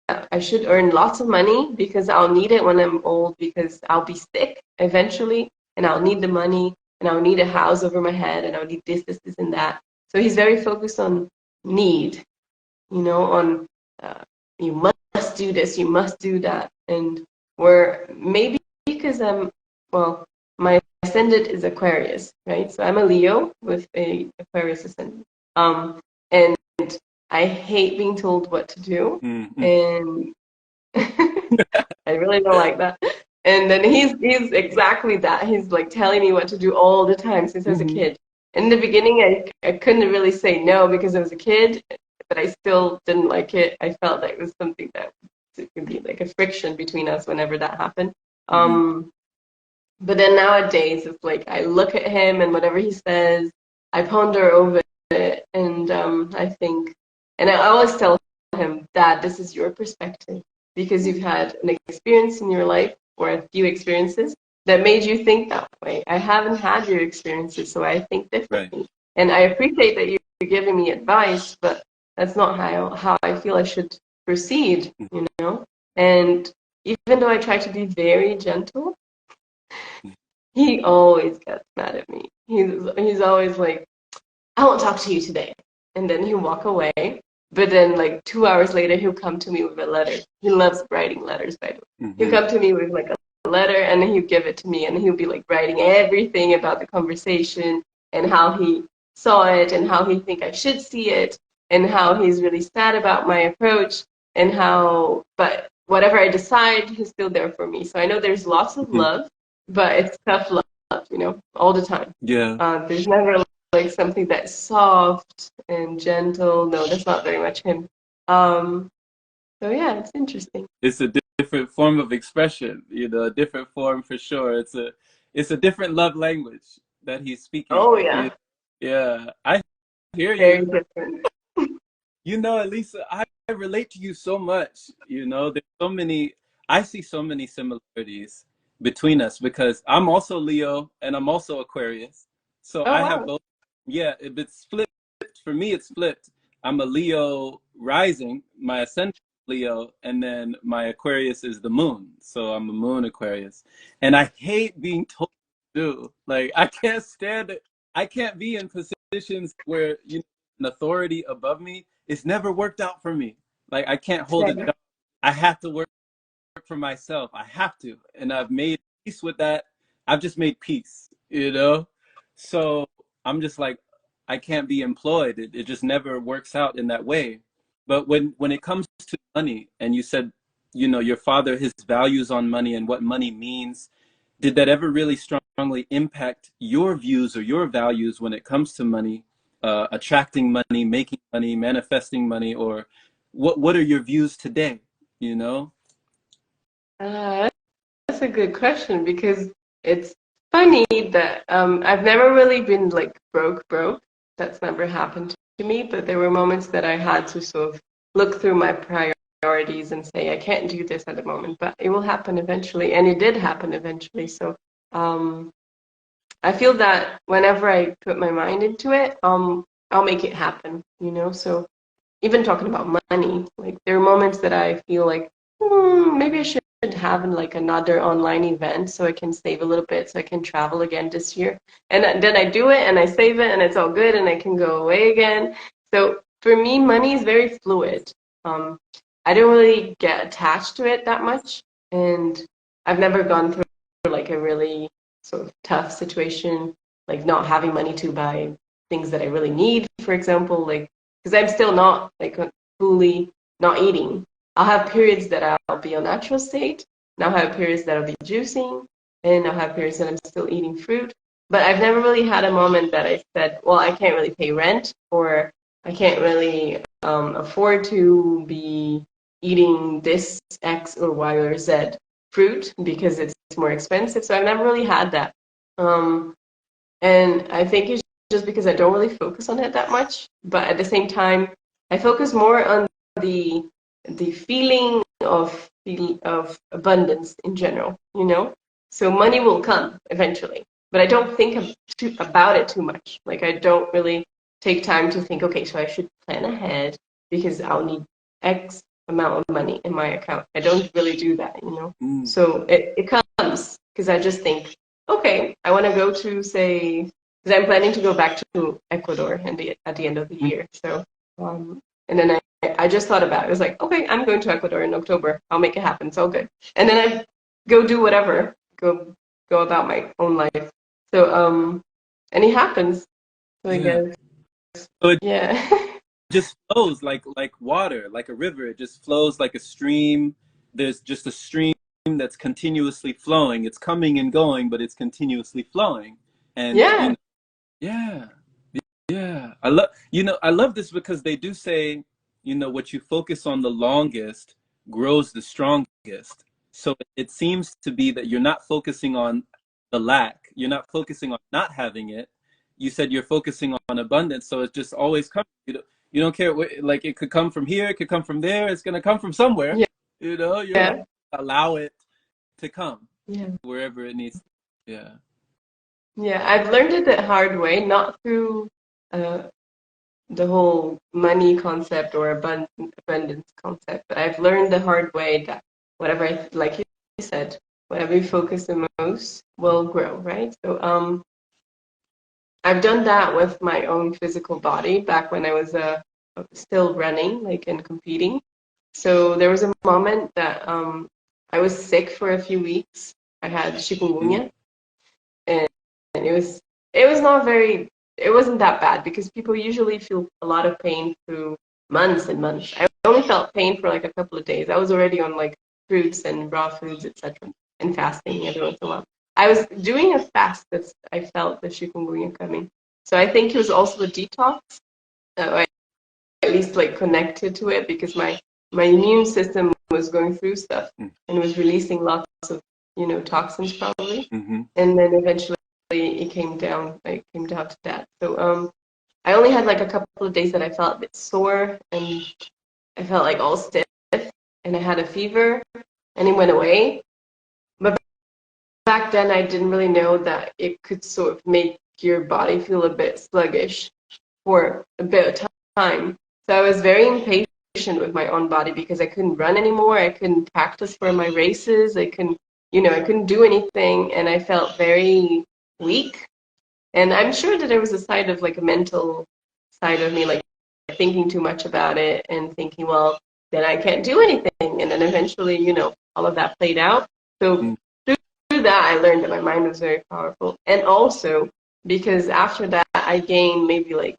I should earn lots of money because I'll need it when I'm old because I'll be sick eventually and I'll need the money and I'll need a house over my head and I'll need this, and that. So he's very focused on need, on uh, you must do this, you must do that. And where maybe because well, my ascendant is Aquarius, right? So I'm a Leo with a Aquarius ascendant. And I hate being told what to do. Mm-hmm. And I really don't like that. And then he's exactly that. He's like telling me what to do all the time since I was a Mm-hmm. kid. In the beginning, I couldn't really say no because I was a kid, but I still didn't like it. I felt that it was something that could be like a friction between us whenever that happened. Mm-hmm. But then nowadays, it's like I look at him and whatever he says, I ponder over it, and I think, and I always tell him, Dad, this is your perspective because you've had an experience in your life or a few experiences that made you think that way. I haven't had your experiences, so I think Right. differently. And I appreciate that you're giving me advice, but that's not how I feel I should proceed, you know? And even though I try to be very gentle, he always gets mad at me. He's always like, I won't talk to you today. And then he'll walk away. But then like 2 hours later he'll come to me with a letter. He loves writing letters, by the way. He'll Mm-hmm. come to me with like a letter and then he'll give it to me and he'll be like writing everything about the conversation and how he saw it and how he think I should see it and how he's really sad about my approach and how but whatever I decide he's still there for me. So I know there's lots of Mm-hmm. love, but it's tough love, all the time. Yeah. There's never like something that's soft and gentle. No, that's not very much him. Um, so yeah, it's interesting. It's a different form of expression, a different form for sure. It's a different love language that he's speaking. Oh yeah, Yeah, I hear very you. different. Elisa, I relate to you so much. There's so many, I see so many similarities between us because I'm also Leo and I'm also Aquarius. So Oh I have wow. both. Yeah, it's flipped. For me, it's flipped. I'm a Leo rising, my ascendant Leo, and then my Aquarius is the moon. So I'm a moon Aquarius. And I hate being told to do. Like, I can't stand it. I can't be in positions where, an authority above me. It's never worked out for me. Like, I can't hold a Same. job. I have to work for myself. I have to. And I've made peace with that. I've just made peace. So I'm just like, I can't be employed. It just never works out in that way. But when it comes to money, and you said, your father, his values on money and what money means, did that ever really strongly impact your views or your values when it comes to money, attracting money, making money, manifesting money, or what are your views today? You know? Uh, that's a good question because it's funny that I've never really been like broke. That's never happened to me, but there were moments that I had to sort of look through my priorities and say, I can't do this at the moment, but it will happen eventually. And it did happen eventually. So um, I feel that whenever I put my mind into it, I'll make it happen. So even talking about money, like there are moments that I feel like maybe I should have like another online event so I can save a little bit so I can travel again this year. And then I do it and I save it and it's all good and I can go away again. So for me, money is very fluid. Um, I don't really get attached to it that much, and I've never gone through like a really sort of tough situation, like not having money to buy things that I really need, for example, like because I'm still not like fully not eating. I'll have periods that I'll be on natural state, and I'll have periods that I'll be juicing, and I'll have periods that I'm still eating fruit. But I've never really had a moment that I said, well, I can't really pay rent, or I can't really afford to be eating this X or Y or Z fruit because it's more expensive. So I've never really had that. Um, and I think it's just because I don't really focus on it that much. But at the same time, I focus more on the the feeling of abundance in general. So money will come eventually, but I don't think about it too much. Like I don't really take time to think, okay, so I should plan ahead because I'll need X amount of money in my account. I don't really do that, you know. Mm. So it comes because I just think, okay, I want to go to, say, because I'm planning to go back to Ecuador at the end of the year. So, and then I just thought about it. I was like, okay, I'm going to Ecuador in October. I'll make it happen. It's all good. And then I go do whatever, go about my own life. So, and it happens. So I Yeah. guess, So it yeah. just flows like water, like a river. It just flows like a stream. There's just a stream that's continuously flowing. It's coming and going, but it's continuously flowing. And you Yeah. know, yeah, yeah. I love this because they do say, what you focus on the longest grows the strongest. So it seems to be that you're not focusing on the lack. You're not focusing on not having it. You said you're focusing on abundance. So it's just always coming. You don't care like it could come from here, it could come from there. It's going to come from somewhere. Yeah. You're like, Yeah. allow it to come Yeah. wherever it needs. Yeah. Yeah. I've learned it the hard way, not through uh, the whole money concept or abundance concept, but I've learned the hard way that whatever, like you said, whatever you focus the most will grow, right? So, I've done that with my own physical body back when I was still running, like, and competing. So there was a moment that I was sick for a few weeks. I had Mm-hmm. chikungunya, and it was not very, it wasn't that bad because people usually feel a lot of pain through months and months. I only felt pain for like a couple of days. I was already on like fruits and raw foods, etc., and fasting every once in a while. I was doing a fast that I felt the chikungunya coming. So I think it was also a detox, or at least like connected to it, because my immune system was going through stuff and was releasing lots of toxins probably, Mm-hmm. and then eventually it came down. I came down to that. So I only had like a couple of days that I felt a bit sore and I felt like all stiff, and I had a fever, and it went away. But back then I didn't really know that it could sort of make your body feel a bit sluggish for a bit of time. So I was very impatient with my own body because I couldn't run anymore. I couldn't practice for my races. I couldn't do anything, and I felt very weak. And I'm sure that there was a side of like a mental side of me, like thinking too much about it and thinking, well, then I can't do anything. And then eventually, all of that played out. So through that, I learned that my mind was very powerful. And also because after that, I gained maybe like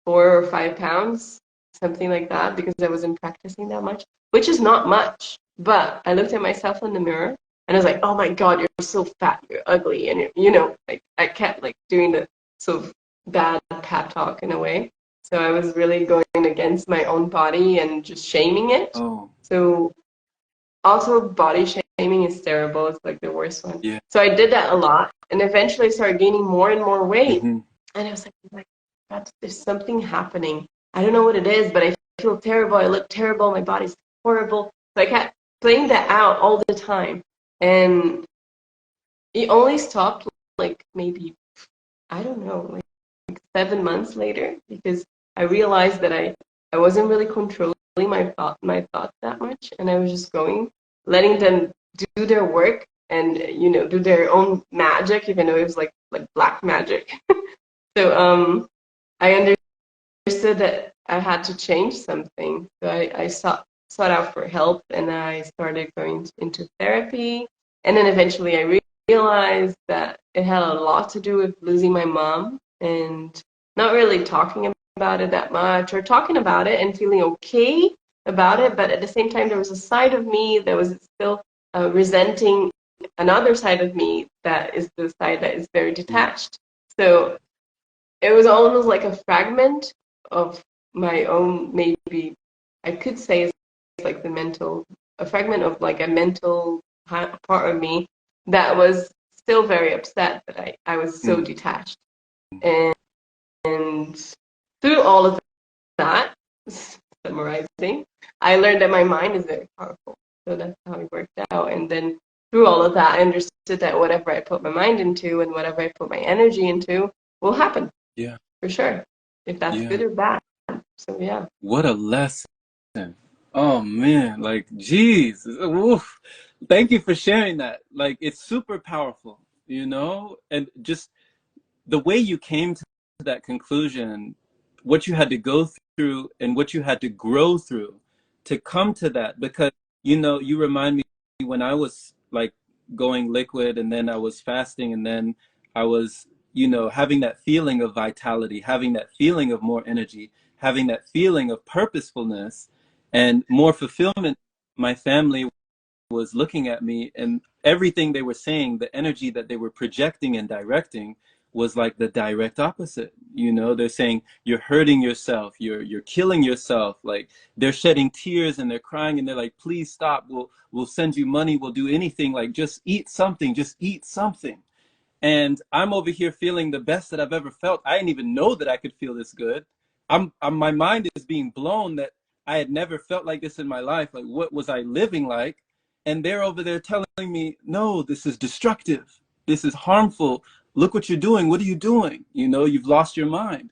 4 or 5 pounds, something like that, because I wasn't practicing that much, which is not much. But I looked at myself in the mirror and I was like, oh my God, you're so fat, you're ugly. And, like I kept like doing the sort of bad pep talk in a way. So I was really going against my own body and just shaming it. Oh, So also body shaming is terrible. It's like the worst one. yeah. So I did that a lot and eventually I started gaining more and more weight. Mm-hmm. And I was like, oh my God, there's something happening. I don't know what it is, but I feel terrible. I look terrible. My body's horrible. So I kept playing that out all the time. And it only stopped like maybe, I don't know, like 7 months later, because I realized that I wasn't really controlling my thoughts that much. And I was just letting them do their work and, do their own magic, even though it was like black magic. So I understood that I had to change something. So I sought out for help and I started going into therapy. And then eventually I realized that it had a lot to do with losing my mom and not really talking about it that much, or talking about it and feeling okay about it. But at the same time, there was a side of me that was still resenting another side of me that is the side that is very detached. So it was almost like a fragment of my own, maybe I could say it's like a fragment of like a mental part of me that was still very upset that I was so Mm-hmm. detached. And through all of that, summarizing, I learned that my mind is very powerful. So that's how it worked out. And then through all of that, I understood that whatever I put my mind into and whatever I put my energy into will happen. Yeah. For sure, if that's Yeah. good or bad. So yeah. What a lesson. Oh man, like geez. Oof. Thank you for sharing that. Like it's super powerful, you know? And just the way you came to that conclusion, what you had to go through and what you had to grow through to come to that, because you know, you remind me when I was like going liquid and then I was fasting and then I was, you know, having that feeling of vitality, having that feeling of more energy, having that feeling of purposefulness and more fulfillment. My family was looking at me, and everything they were saying, the energy that they were projecting and directing was like the direct opposite. You know, they're saying you're hurting yourself, you're killing yourself. Like they're shedding tears and they're crying and they're like, please stop, we'll send you money, we'll do anything, like just eat something, just eat something. And I'm over here feeling the best that I've ever felt. I didn't even know that I could feel this good. My mind is being blown that I had never felt like this in my life. Like, what was I living like? And they're over there telling me, no, this is destructive. This is harmful. Look what you're doing. What are you doing? You know, you've lost your mind.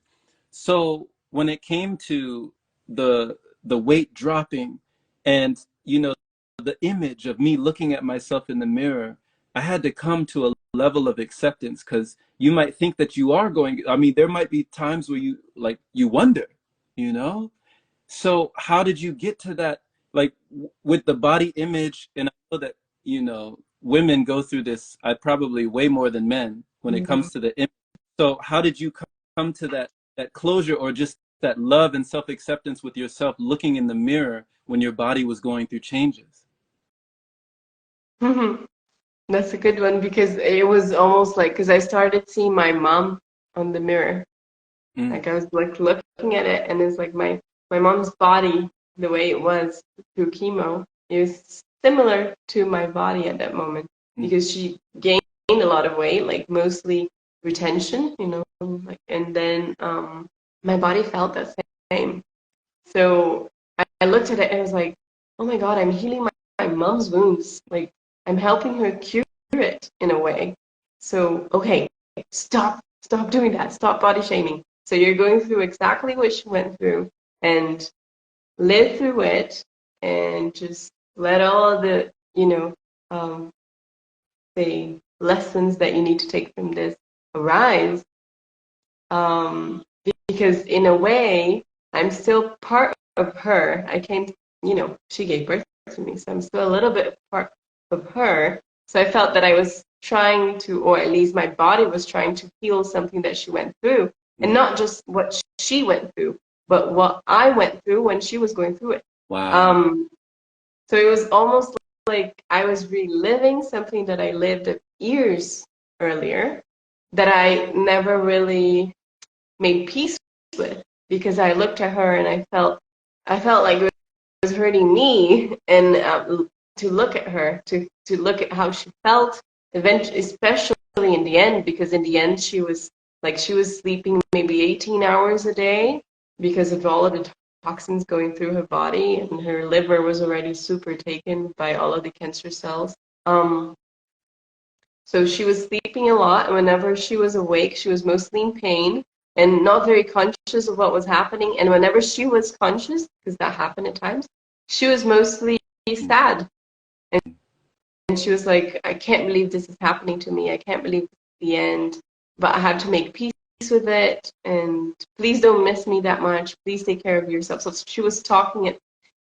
So when it came to the weight dropping and, you know, the image of me looking at myself in the mirror, I had to come to a level of acceptance, because you might think that you are going, I mean, there might be times where you like, you wonder, you know? So how did you get to that, like with the body image? And I know that, you know, women go through this, I probably way more than men when it Mhm. comes to the image. So how did you come to that closure, or just that love and self-acceptance with yourself looking in the mirror when your body was going through changes? Mhm. That's a good one because it was almost like because I started seeing my mom on the mirror. Mm, Like I was like looking at it, and it's like my mom's body, the way it was through chemo, it was similar to my body at that moment mm, because she gained a lot of weight, like mostly retention, like, and then my body felt the same. So I looked at it and I was like, oh my God, I'm healing my mom's wounds. Like I'm helping her cure it in a way. So, okay, stop doing that. Stop body shaming. So you're going through exactly what she went through and live through it and just let all the, um, the lessons that you need to take from this arise. Because in a way, I'm still part of her. I came, she gave birth to me, so I'm still a little bit part of her. So I felt that I was trying to, or at least my body was trying to heal something that she went through, and mm. not just what she went through, but what I went through when she was going through it. Wow. Um, so it was almost like I was reliving something that I lived years earlier that I never really made peace with because I looked at her and I felt like it was hurting me and to look at her to look at how she felt eventually, especially in the end, because in the end she was sleeping maybe 18 hours a day because of all of the toxins going through her body, and her liver was already super taken by all of the cancer cells. So she was sleeping a lot, and whenever she was awake, she was mostly in pain and not very conscious of what was happening. And whenever she was conscious, because that happened at times, she was mostly Mm, sad. And she was like, I can't believe this is happening to me. I can't believe this is the end. But I have to make peace with it. And please don't miss me that much. Please take care of yourself. So she was talking,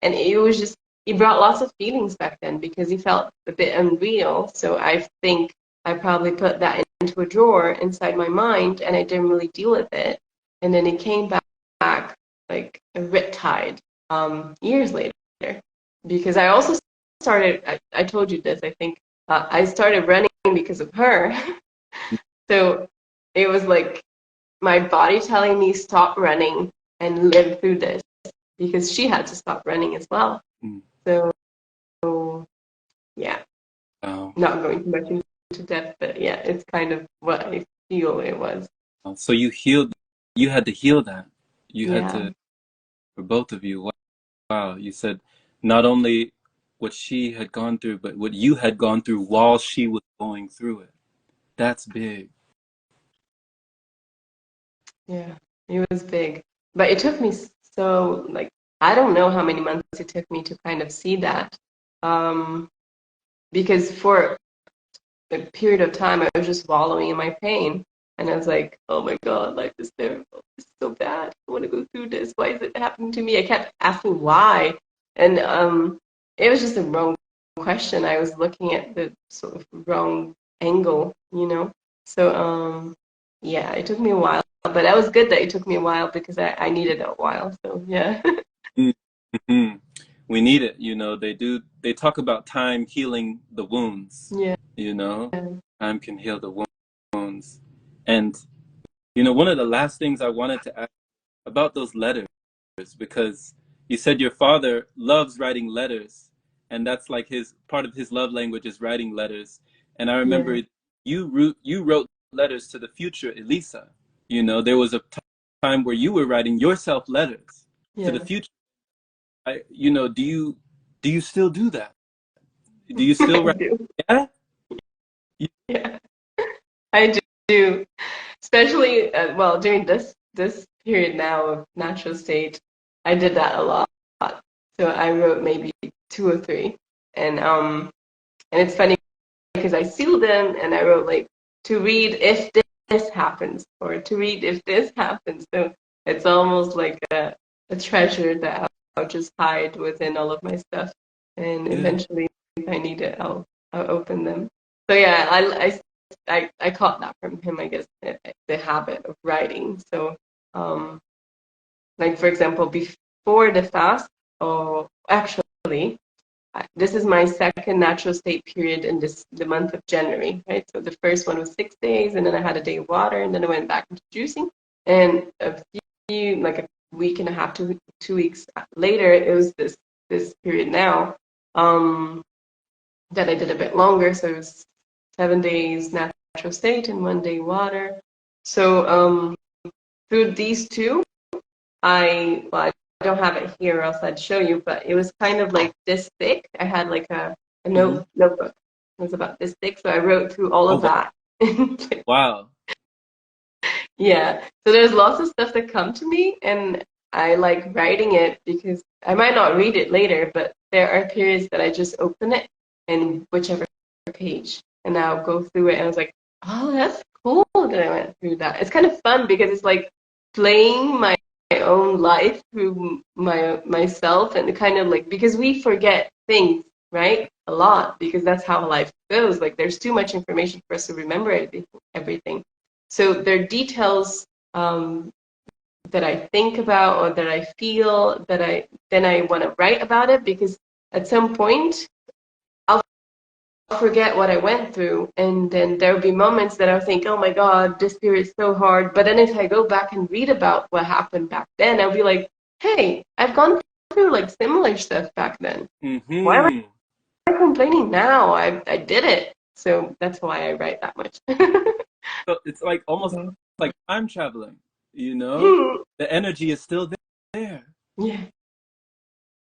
and it was just, he brought lots of feelings back then because he felt a bit unreal. So I think I probably put that into a drawer inside my mind and I didn't really deal with it. And then it came back like a riptide years later because I also started, I told you this, I think. I started running because of her. So it was like my body telling me stop running and live through this because she had to stop running as well. mm. So yeah, Wow. not going too much into depth, but yeah, it's kind of what I feel it was. So you healed, you had to heal that. You had Yeah. to, for both of you. Wow. You said not only what she had gone through, but what you had gone through while she was going through it. That's big. Yeah, it was big, but it took me so like I don't know how many months it took me to kind of see that. Um, because for a period of time, I was just wallowing in my pain. And I was like, oh my God, life is terrible. It's so bad. I want to go through this. Why is it happening to me? I kept asking why. And it was just a wrong question. I was looking at the sort of wrong angle, you know? So, yeah, it took me a while. But that was good that it took me a while because I needed a while. So, yeah. Mm-hmm. We need it. They talk about time healing the wounds, Yeah. you know, time can heal the wounds. And, one of the last things I wanted to ask about those letters, because you said your father loves writing letters, and that's like part of his love language is writing letters. And I remember Yeah. you wrote letters to the future Elisa. There was a time where you were writing yourself letters to the Yeah. future. Do you still do that? Do you still I write? do. Yeah. Yeah. I do. Especially, well, during this period now of natural state, I did that a lot. So I wrote maybe two or three, and it's funny because I sealed them and I wrote like to read if this happens or to read if this happens. So it's almost like a treasure that I'll just hide within all of my stuff, and Yeah. eventually, if I need it, I'll open them. So yeah, I caught that from him, I guess, the habit of writing. So, like for example, before the fast, or actually, this is my second natural state period in the month of January, right? So the first one was 6 days, and then I had a day of water, and then I went back into juicing. And like a week and a half, 2 weeks later, it was this period now, that I did a bit longer. So it was 7 days natural state and 1 day water. So through these two, I don't have it here, or else I'd show you, but it was kind of like this thick. I had like a Hmm. notebook. It was about this thick, so I wrote through all Oh, of that. wow. Yeah. So there's lots of stuff that come to me, and I like writing it because I might not read it later, but there are periods that I just open it and whichever page, and I'll go through it, and I was like, oh, that's cool that I went through that. It's kind of fun because it's like playing my own life through myself, and kind of like, because we forget things, right? A lot, because that's how life goes. Like there's too much information for us to remember everything. So there are details, that I think about or that I feel that I want to write about it, because at some point I'll forget what I went through, and then there'll be moments that I'll think, oh my God, this period is so hard. But then if I go back and read about what happened back then, I'll be like, hey, I've gone through like similar stuff back then. Why am Hmm. I complaining now? I did it. So that's why I write that much. So it's like almost Mhm. like time traveling, you know? The energy is still there. Yeah.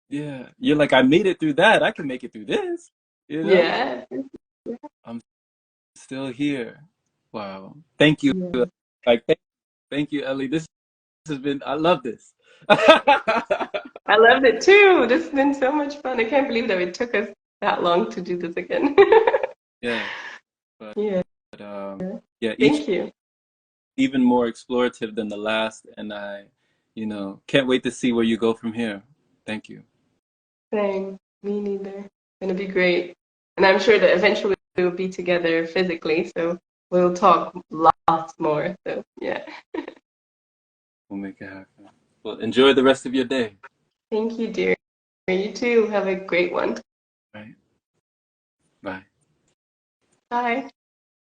Yeah. You're like, I made it through that. I can make it through this. You know? Yeah. I'm still here. Wow. Thank you. Yeah. Like, thank you, Ellie. This has been, I love this. I loved it too. This has been so much fun. I can't believe that it took us that long to do this again. Yeah. But, Yeah. yeah, each Thank you. even more explorative than the last. And I, can't wait to see where you go from here. Thank you. Same. Me neither. It's gonna be great. And I'm sure that eventually we'll be together physically, so we'll talk lots more. So yeah. We'll make it happen. Well, enjoy the rest of your day. Thank you, dear. You too. Have a great one. Right. Bye. Bye.